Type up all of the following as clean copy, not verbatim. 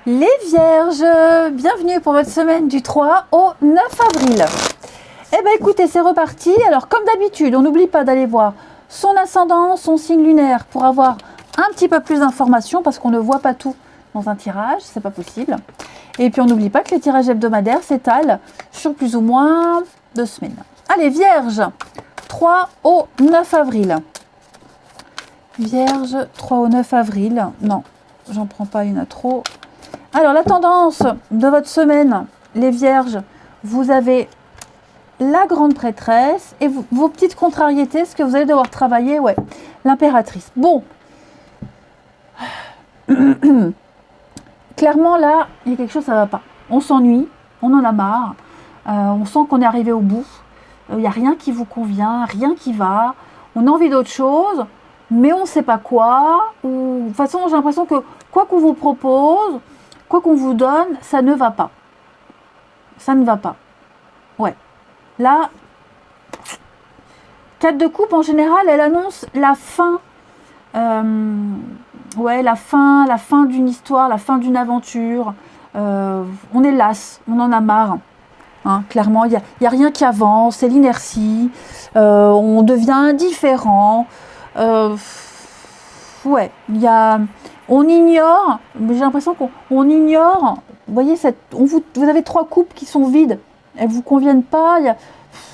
Les Vierges, bienvenue pour votre semaine du 3 au 9 avril. Eh bien écoutez, c'est reparti. Alors comme d'habitude, on n'oublie pas d'aller voir son ascendant, son signe lunaire pour avoir un petit peu plus d'informations parce qu'on ne voit pas tout dans un tirage, c'est pas possible. Et puis on n'oublie pas que les tirages hebdomadaires s'étalent sur plus ou moins 2 semaines. Allez, Vierge, 3 au 9 avril. Vierge, 3 au 9 avril. Non, j'en prends pas une à trop. Alors, la tendance de votre semaine, les Vierges, vous avez la grande prêtresse et vos petites contrariétés, ce que vous allez devoir travailler, ouais, l'impératrice. Bon, clairement, là, il y a quelque chose, ça ne va pas. On s'ennuie, on en a marre, on sent qu'on est arrivé au bout. Il n'y a rien qui vous convient, rien qui va. On a envie d'autre chose, mais on ne sait pas quoi. Ou, de toute façon, j'ai l'impression que quoi qu'on vous propose, quoi qu'on vous donne, ça ne va pas. Ça ne va pas. Ouais. Là, 4 de coupe, en général, elle annonce la fin. Ouais, la fin d'une histoire, la fin d'une aventure. On est lasse, on en a marre. Hein, clairement, il n'y a rien qui avance, c'est l'inertie. On devient indifférent. Ouais, on ignore, j'ai l'impression qu'on ignore, vous voyez, vous avez 3 coupes qui sont vides, elles ne vous conviennent pas,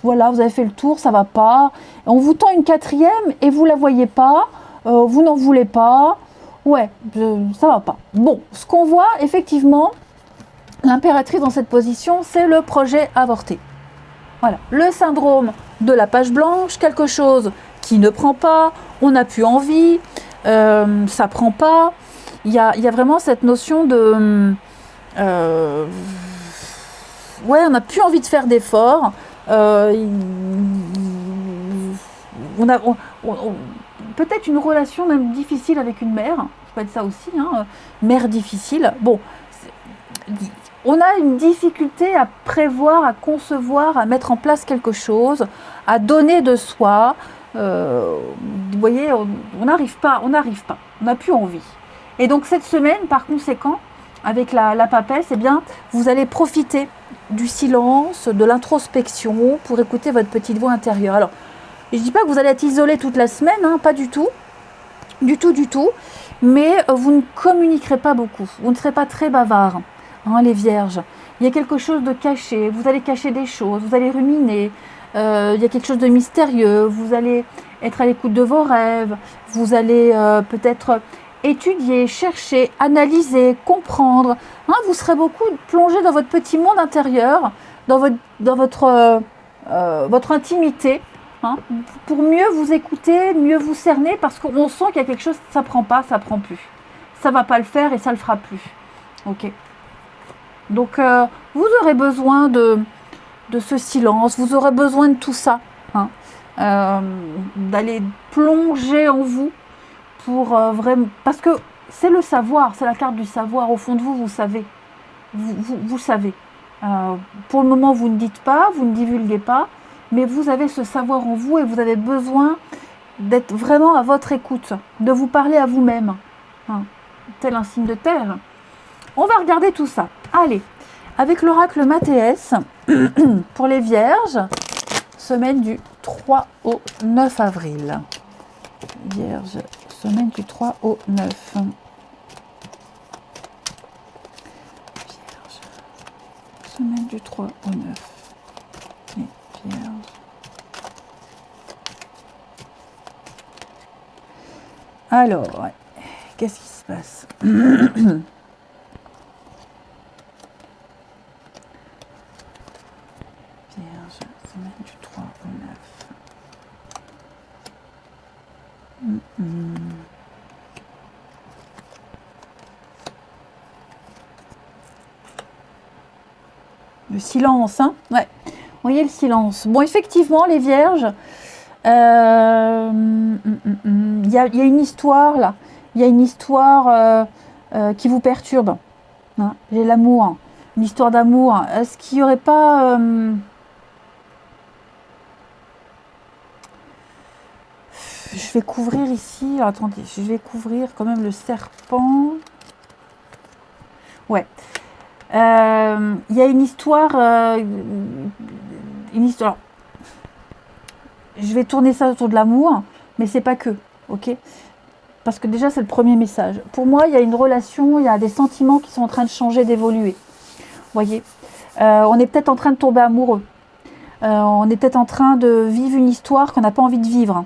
voilà, vous avez fait le tour, ça ne va pas, on vous tend une 4e et vous ne la voyez pas, vous n'en voulez pas, ouais, ça ne va pas. Bon, ce qu'on voit, effectivement, l'impératrice dans cette position, c'est le projet avorté. Voilà, le syndrome de la page blanche, quelque chose qui ne prend pas, on n'a plus envie, ça prend pas. Il y a vraiment cette notion de ouais, on n'a plus envie de faire d'efforts. Peut-être une relation même difficile avec une mère, ça peut être ça aussi, hein, mère difficile. Bon, on a une difficulté à prévoir, à concevoir, à mettre en place quelque chose, à donner de soi. Vous voyez, on n'arrive pas, on n'a plus envie. Et donc cette semaine, par conséquent, avec la papesse, eh bien, vous allez profiter du silence, de l'introspection pour écouter votre petite voix intérieure. Alors, je ne dis pas que vous allez être isolé toute la semaine, hein, pas du tout, mais vous ne communiquerez pas beaucoup, vous ne serez pas très bavard, hein, les Vierges. Il y a quelque chose de caché, vous allez cacher des choses, vous allez ruminer. Il y a quelque chose de mystérieux, vous allez être à l'écoute de vos rêves, vous allez peut-être étudier, chercher, analyser, comprendre. Hein, vous serez beaucoup plongé dans votre petit monde intérieur, dans votre intimité, hein, pour mieux vous écouter, mieux vous cerner, parce qu'on sent qu'il y a quelque chose, ça prend pas, ça prend plus. Ça va pas le faire et ça le fera plus. Ok. Donc vous aurez besoin de ce silence, vous aurez besoin de tout ça, hein, d'aller plonger en vous pour vraiment, parce que c'est le savoir, c'est la carte du savoir, au fond de vous, vous savez, vous savez. Pour le moment, vous ne dites pas, vous ne divulguez pas, mais vous avez ce savoir en vous et vous avez besoin d'être vraiment à votre écoute, de vous parler à vous-même, hein, tel un signe de terre. On va regarder tout ça. Allez, avec l'oracle Mathéès, pour les Vierges, semaine du 3 au 9 avril. Vierge, semaine du 3 au 9. Vierge, semaine du 3 au 9. Et Vierge. Alors, ouais. Qu'est-ce qui se passe? Semaine du 3 au 9. Le silence, hein? Ouais. Vous voyez le silence. Bon, effectivement, les Vierges, il y a une histoire là. Il y a une histoire qui vous perturbe. Hein, j'ai l'amour. Une histoire d'amour. Est-ce qu'il n'y aurait pas... je vais couvrir ici. Alors, attendez, je vais couvrir quand même le serpent. Ouais. Il y a une histoire... Je vais tourner ça autour de l'amour, mais c'est pas que, ok? Parce que déjà, c'est le premier message. Pour moi, il y a une relation, il y a des sentiments qui sont en train de changer, d'évoluer. Voyez, on est peut-être en train de tomber amoureux. On est peut-être en train de vivre une histoire qu'on n'a pas envie de vivre.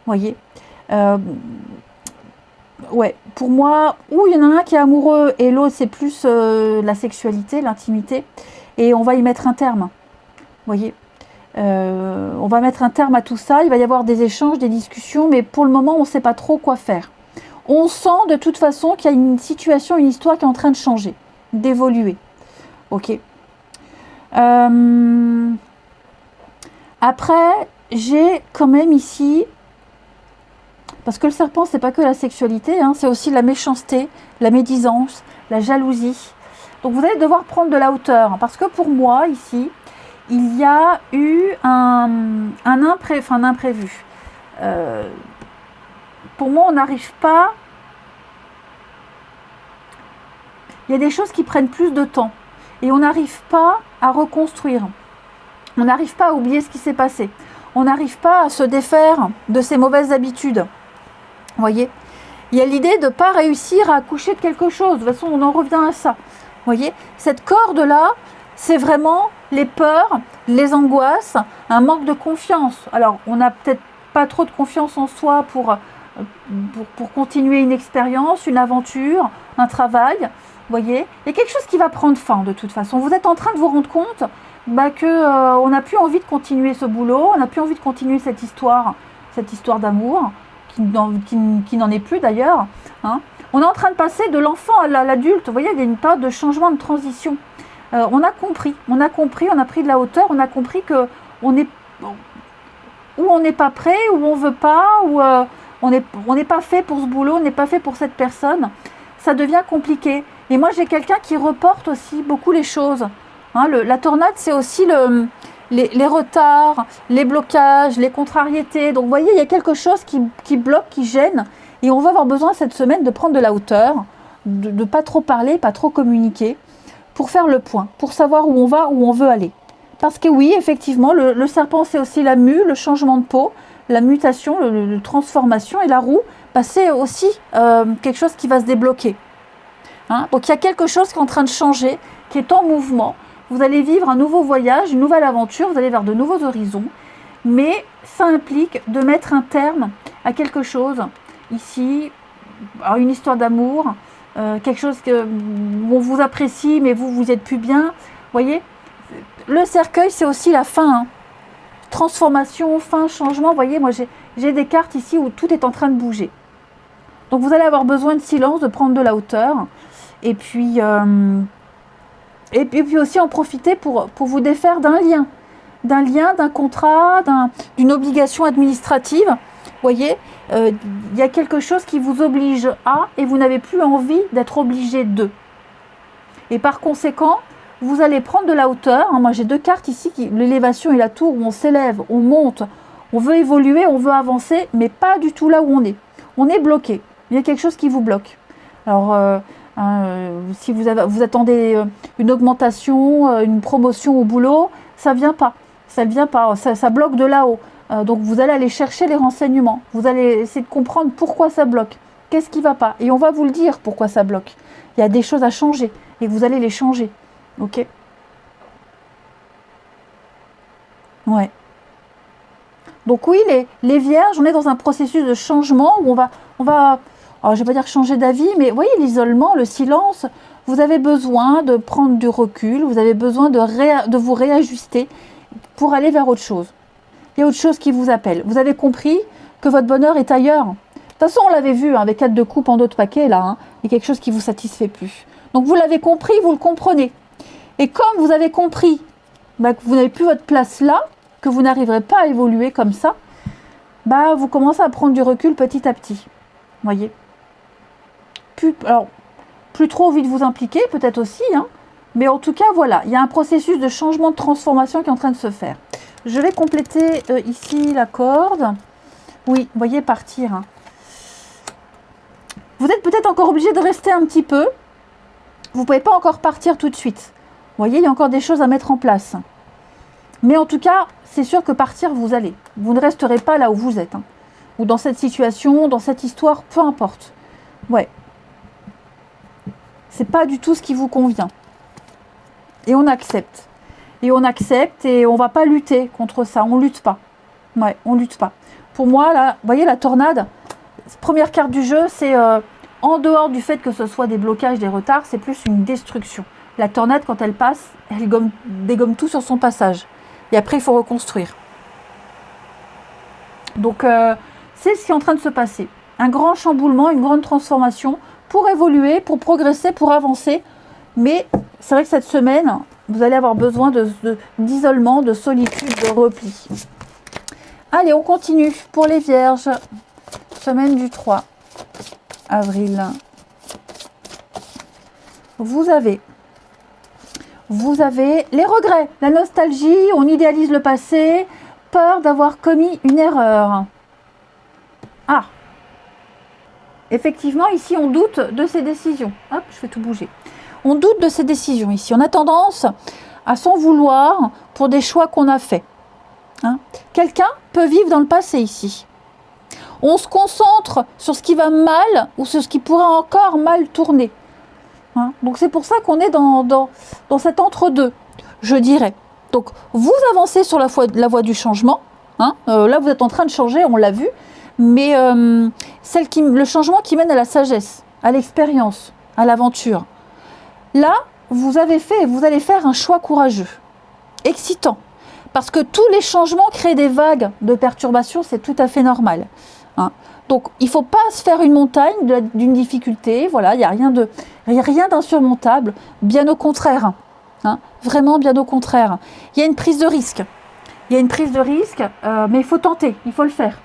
Voyez, ouais, pour moi, ou il y en a un qui est amoureux et l'autre c'est plus la sexualité, l'intimité, et on va y mettre un terme. Voyez, on va mettre un terme à tout ça. Il va y avoir des échanges, des discussions, mais pour le moment, on ne sait pas trop quoi faire. On sent de toute façon qu'il y a une situation, une histoire qui est en train de changer, d'évoluer. Ok. Après, j'ai quand même ici, parce que le serpent, c'est pas que la sexualité, hein, c'est aussi la méchanceté, la médisance, la jalousie. Donc vous allez devoir prendre de la hauteur, hein, parce que pour moi, ici, il y a eu un imprévu. Pour moi, on n'arrive pas... Il y a des choses qui prennent plus de temps. Et on n'arrive pas à reconstruire. On n'arrive pas à oublier ce qui s'est passé. On n'arrive pas à se défaire de ces mauvaises habitudes. Vous voyez ? Il y a l'idée de ne pas réussir à accoucher de quelque chose. De toute façon, on en revient à ça. Vous voyez ? Cette corde-là, c'est vraiment les peurs, les angoisses, un manque de confiance. Alors, on n'a peut-être pas trop de confiance en soi pour continuer une expérience, une aventure, un travail. Vous voyez, il y a quelque chose qui va prendre fin de toute façon. Vous êtes en train de vous rendre compte qu'on n'a plus envie de continuer ce boulot, on n'a plus envie de continuer cette histoire d'amour, qui n'en est plus d'ailleurs. Hein. On est en train de passer de l'enfant à l'adulte. Vous voyez, il y a une période de changement, de transition. On a compris, on a pris de la hauteur, on a compris que on n'est pas prêt, où on veut pas, où on n'est pas fait pour ce boulot, on n'est pas fait pour cette personne. Ça devient compliqué. Et moi, j'ai quelqu'un qui reporte aussi beaucoup les choses. Hein, la tornade, c'est aussi les retards, les blocages, les contrariétés. Donc, vous voyez, il y a quelque chose qui bloque, qui gêne. Et on va avoir besoin cette semaine de prendre de la hauteur, de ne pas trop parler, pas trop communiquer, pour faire le point, pour savoir où on va, où on veut aller. Parce que oui, effectivement, le serpent, c'est aussi la mue, le changement de peau, la mutation, la transformation. Et la roue, c'est aussi quelque chose qui va se débloquer. Hein, donc il y a quelque chose qui est en train de changer, qui est en mouvement. Vous allez vivre un nouveau voyage, une nouvelle aventure, vous allez vers de nouveaux horizons. Mais ça implique de mettre un terme à quelque chose. Ici, une histoire d'amour, quelque chose où on vous apprécie, mais vous n'êtes plus bien. Vous voyez, le cercueil, c'est aussi la fin. Hein. Transformation, fin, changement. Vous voyez, moi j'ai des cartes ici où tout est en train de bouger. Donc vous allez avoir besoin de silence, de prendre de la hauteur. Et puis aussi en profiter pour vous défaire d'un lien, d'un contrat, d'une obligation administrative. Vous voyez, il y a quelque chose qui vous oblige à, et vous n'avez plus envie d'être obligé de. Et par conséquent, vous allez prendre de la hauteur. Moi, j'ai deux cartes ici, l'élévation et la tour, où on s'élève, on monte, on veut évoluer, on veut avancer, mais pas du tout là où on est. On est bloqué. Il y a quelque chose qui vous bloque. Alors, si vous attendez une augmentation, une promotion au boulot, ça ne vient pas. Ça bloque de là-haut. Donc vous allez aller chercher les renseignements. Vous allez essayer de comprendre pourquoi ça bloque. Qu'est-ce qui ne va pas? Et on va vous le dire pourquoi ça bloque. Il y a des choses à changer et vous allez les changer. Ok? Ouais. Donc oui, les vierges, on est dans un processus de changement où on va alors, je ne vais pas dire changer d'avis, mais vous voyez, l'isolement, le silence, vous avez besoin de prendre du recul, vous avez besoin de vous réajuster pour aller vers autre chose. Il y a autre chose qui vous appelle. Vous avez compris que votre bonheur est ailleurs. De toute façon, on l'avait vu avec 4 de coupe en d'autres paquets, là. Hein, il y a quelque chose qui ne vous satisfait plus. Donc, vous l'avez compris, vous le comprenez. Et comme vous avez compris que vous n'avez plus votre place là, que vous n'arriverez pas à évoluer comme ça, vous commencez à prendre du recul petit à petit. Vous voyez ? Plus trop envie de vous impliquer, peut-être aussi, hein, mais en tout cas, voilà, il y a un processus de changement, de transformation qui est en train de se faire. Je vais compléter ici la corde. Oui, vous voyez, partir. Hein. Vous êtes peut-être encore obligé de rester un petit peu. vous ne pouvez pas encore partir tout de suite. Vous voyez, il y a encore des choses à mettre en place. Mais en tout cas, c'est sûr que partir, vous allez. Vous ne resterez pas là où vous êtes. Hein. Ou dans cette situation, dans cette histoire, peu importe. Ouais. C'est pas du tout ce qui vous convient. Et on accepte. Et on accepte et on ne va pas lutter contre ça. On ne lutte pas. Ouais, on ne lutte pas. Pour moi, là, vous voyez la tornade, première carte du jeu, c'est en dehors du fait que ce soit des blocages, des retards, c'est plus une destruction. La tornade, quand elle passe, elle dégomme tout sur son passage. Et après, il faut reconstruire. Donc, c'est ce qui est en train de se passer. Un grand chamboulement, une grande transformation pour évoluer, pour progresser, pour avancer. Mais c'est vrai que cette semaine, vous allez avoir besoin d'isolement, de solitude, de repli. Allez, on continue pour les vierges. Semaine du 3 avril. Vous avez les regrets, la nostalgie, on idéalise le passé, peur d'avoir commis une erreur. Ah, effectivement, ici, on doute de ses décisions. Hop, je fais tout bouger. On doute de ses décisions ici. On a tendance à s'en vouloir pour des choix qu'on a faits. Hein? Quelqu'un peut vivre dans le passé ici. On se concentre sur ce qui va mal ou sur ce qui pourrait encore mal tourner. Hein? Donc c'est pour ça qu'on est dans cet entre-deux, je dirais. Donc vous avancez sur la voie du changement. Hein? Là, vous êtes en train de changer, on l'a vu. Mais le changement qui mène à la sagesse, à l'expérience, à l'aventure. Là, vous allez faire un choix courageux, excitant. Parce que tous les changements créent des vagues de perturbations, c'est tout à fait normal. Hein. Donc, il ne faut pas se faire une montagne d'une difficulté. Voilà, il n'y a rien d'insurmontable. Bien au contraire. Hein. Vraiment, bien au contraire. Il y a une prise de risque. Mais il faut tenter, il faut le faire.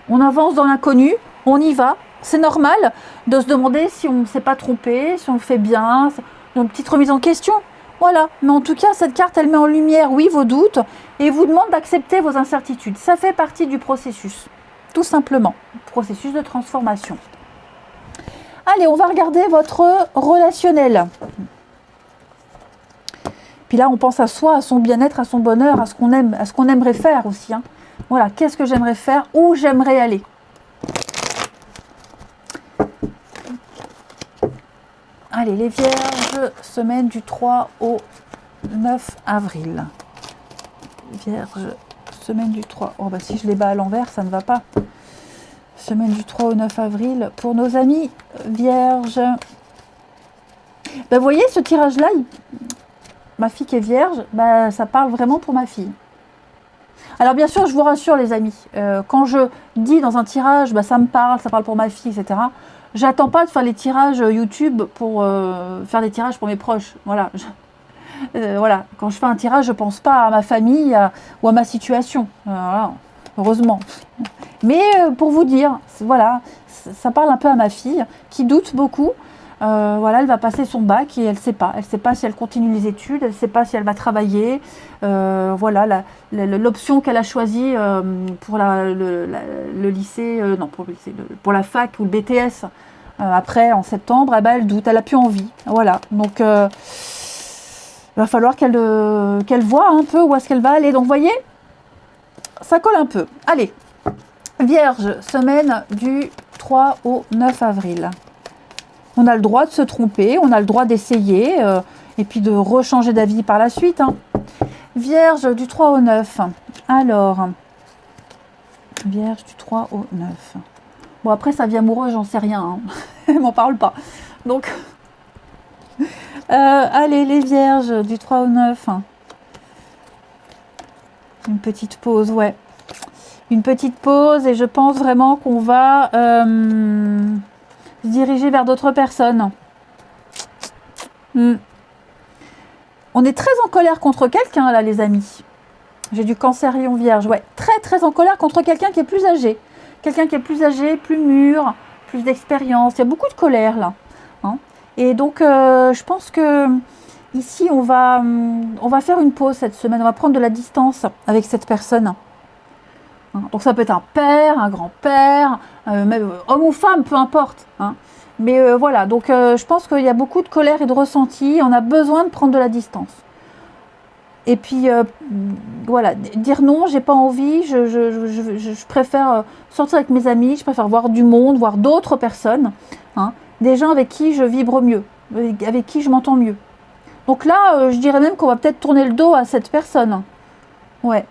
On avance dans l'inconnu, on y va. C'est normal de se demander si on ne s'est pas trompé, si on le fait bien, une petite remise en question. Voilà, mais en tout cas, cette carte, elle met en lumière, oui, vos doutes et vous demande d'accepter vos incertitudes. Ça fait partie du processus, tout simplement, processus de transformation. Allez, on va regarder votre relationnel. Puis là, on pense à soi, à son bien-être, à son bonheur, à ce qu'on aime, à ce qu'on aimerait faire aussi. Hein. Voilà, qu'est-ce que j'aimerais faire, où j'aimerais aller. Allez, les vierges, semaine du 3 au 9 avril. Vierge, semaine du 3. Oh, bah si je les bats à l'envers, ça ne va pas. Semaine du 3 au 9 avril pour nos amis vierges. Ben, vous voyez, ce tirage-là, ma fille qui est vierge, ben, ça parle vraiment pour ma fille. Alors bien sûr, je vous rassure les amis, quand je dis dans un tirage, ben, ça parle pour ma fille, etc., j'attends pas de faire les tirages YouTube pour faire des tirages pour mes proches. Voilà. Voilà. Quand je fais un tirage, je pense pas à ma famille ou à ma situation. Voilà. Heureusement. Mais pour vous dire, voilà, ça parle un peu à ma fille qui doute beaucoup. Voilà, elle va passer son bac et elle sait pas si elle continue les études, elle sait pas si elle va travailler. Voilà, l'option qu'elle a choisie pour le lycée, non pour le lycée, pour la fac ou le BTS après en septembre, eh ben, elle doute, elle a plus envie. Voilà, donc il va falloir qu'elle voit un peu où est-ce qu'elle va aller. Donc vous voyez, ça colle un peu. Allez, Vierge, semaine du 3 au 9 avril. On a le droit de se tromper, on a le droit d'essayer et puis de rechanger d'avis par la suite. Hein. Vierge du 3 au 9. Alors, Vierge du 3 au 9. Bon, après, sa vie amoureuse, j'en sais rien. Hein. Elle m'en parle pas. Donc, allez, les Vierges du 3 au 9. Une petite pause, ouais. Une petite pause et je pense vraiment qu'on va se diriger vers d'autres personnes. On est très en colère contre quelqu'un là, les amis. J'ai du Cancer, Lion, Vierge. Ouais, très très en colère contre quelqu'un qui est plus âgé. Quelqu'un qui est plus âgé, plus mûr, plus d'expérience. Il y a beaucoup de colère là. Hein. Et donc, je pense que ici, on va faire une pause cette semaine. On va prendre de la distance avec cette personne. Donc ça peut être un père, un grand-père, même homme ou femme, peu importe. Hein. Mais voilà, donc je pense qu'il y a beaucoup de colère et de ressenti. On a besoin de prendre de la distance. Et puis, voilà, dire non, j'ai pas envie, je préfère sortir avec mes amis, je préfère voir du monde, voir d'autres personnes, hein, des gens avec qui je vibre mieux, avec qui je m'entends mieux. Donc là, je dirais même qu'on va peut-être tourner le dos à cette personne. Ouais.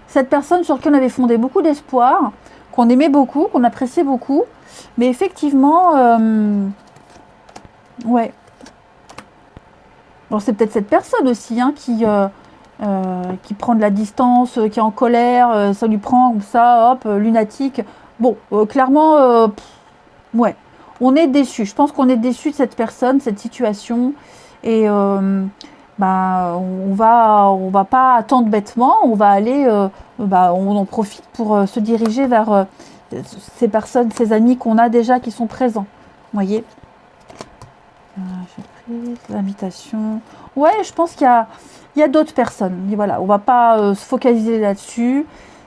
Cette personne sur qui on avait fondé beaucoup d'espoir, qu'on aimait beaucoup, qu'on appréciait beaucoup. Mais effectivement, ouais. Bon, c'est peut-être cette personne aussi hein, qui prend de la distance, qui est en colère, ça lui prend comme ça, hop, lunatique. Bon, clairement, ouais, on est déçu. Je pense qu'on est déçu de cette personne, cette situation. Et bah, on va pas attendre bêtement, on va aller, on en profite pour se diriger vers ces personnes, ces amis qu'on a déjà qui sont présents. Vous voyez, j'ai pris l'invitation. Ouais, je pense qu'il y a d'autres personnes. Et voilà, on va pas se focaliser là-dessus.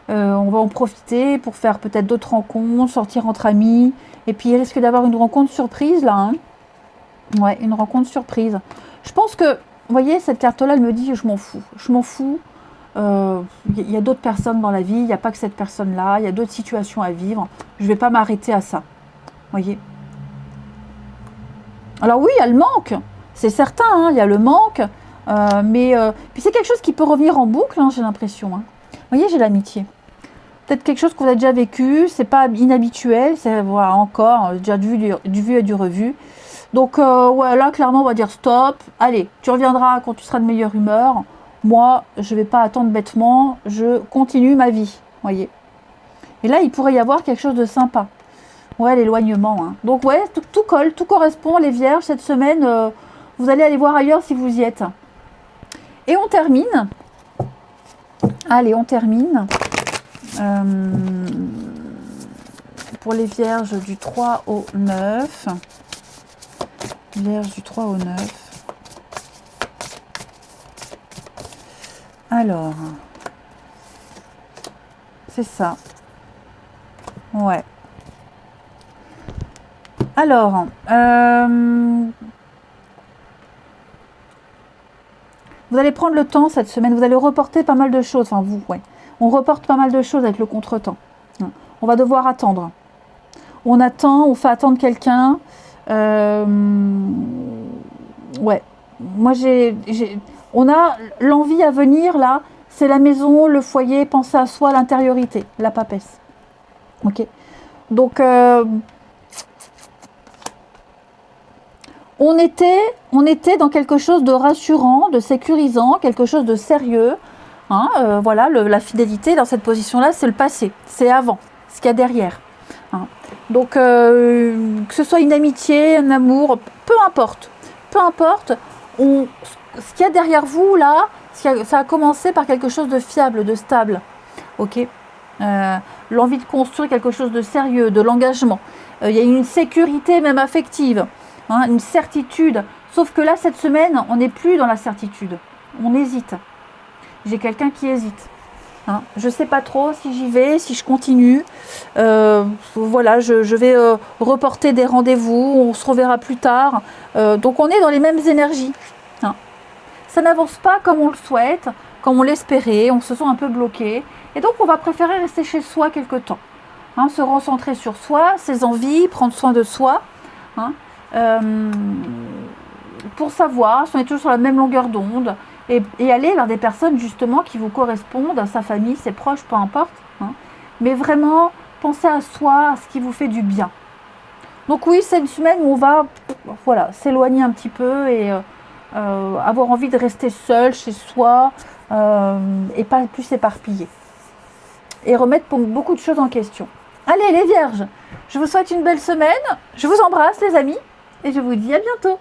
On va en profiter pour faire peut-être d'autres rencontres, sortir entre amis. Et puis il risque d'avoir une rencontre surprise là. Hein. Ouais, une rencontre surprise. Je pense que, vous voyez, cette carte-là, elle me dit je m'en fous. Je m'en fous. Y a d'autres personnes dans la vie, il n'y a pas que cette personne-là, il y a d'autres situations à vivre. Je ne vais pas m'arrêter à ça. Vous voyez. Alors oui, il y a le manque. C'est certain, hein, il y a le manque. Mais puis c'est quelque chose qui peut revenir en boucle, hein, j'ai l'impression. Hein. Vous voyez, j'ai l'amitié. Peut-être quelque chose que vous avez déjà vécu, c'est pas inhabituel, c'est voilà, encore déjà du vu et du revu. Donc ouais, là, clairement, on va dire stop. Allez, tu reviendras quand tu seras de meilleure humeur. Moi, je ne vais pas attendre bêtement. Je continue ma vie. Voyez. Et là, il pourrait y avoir quelque chose de sympa. Ouais, l'éloignement. Hein. Donc ouais, tout colle, tout correspond. Les vierges, cette semaine, vous allez aller voir ailleurs si vous y êtes. Et on termine. Allez, on termine. Pour les vierges du 3 au 9. Vierge du 3 au 9. Alors, c'est ça. Ouais. Alors, vous allez prendre le temps cette semaine, vous allez reporter pas mal de choses. Enfin, vous, ouais. On reporte pas mal de choses avec le contretemps. On va devoir attendre. On attend, on fait attendre quelqu'un. Ouais, moi on a l'envie à venir là, c'est la maison, le foyer, penser à soi, l'intériorité, la papesse. Ok, donc on était dans quelque chose de rassurant, de sécurisant, quelque chose de sérieux. Hein, voilà, la fidélité dans cette position-là, c'est le passé, c'est avant, ce qu'il y a derrière. Hein. Donc, que ce soit une amitié, un amour, peu importe, ce qu'il y a derrière vous là, ça a commencé par quelque chose de fiable, de stable, ok. L'envie de construire quelque chose de sérieux, de l'engagement. Il y a une sécurité même affective, hein, une certitude. Sauf que là, cette semaine, on n'est plus dans la certitude, on hésite. J'ai quelqu'un qui hésite. Hein, je ne sais pas trop si j'y vais, si je continue. Voilà, je vais reporter des rendez-vous, on se reverra plus tard. Donc on est dans les mêmes énergies. Hein. Ça n'avance pas comme on le souhaite, comme on l'espérait, on se sent un peu bloqué. Et donc on va préférer rester chez soi quelque temps. Hein, se recentrer sur soi, ses envies, prendre soin de soi. Hein, pour savoir si on est toujours sur la même longueur d'onde. Et aller vers des personnes justement qui vous correspondent, à sa famille, ses proches, peu importe. Hein. Mais vraiment, pensez à soi, à ce qui vous fait du bien. Donc oui, c'est une semaine où on va voilà, s'éloigner un petit peu et avoir envie de rester seul chez soi et pas plus s'éparpiller. Et remettre beaucoup de choses en question. Allez les vierges, je vous souhaite une belle semaine. Je vous embrasse les amis et je vous dis à bientôt.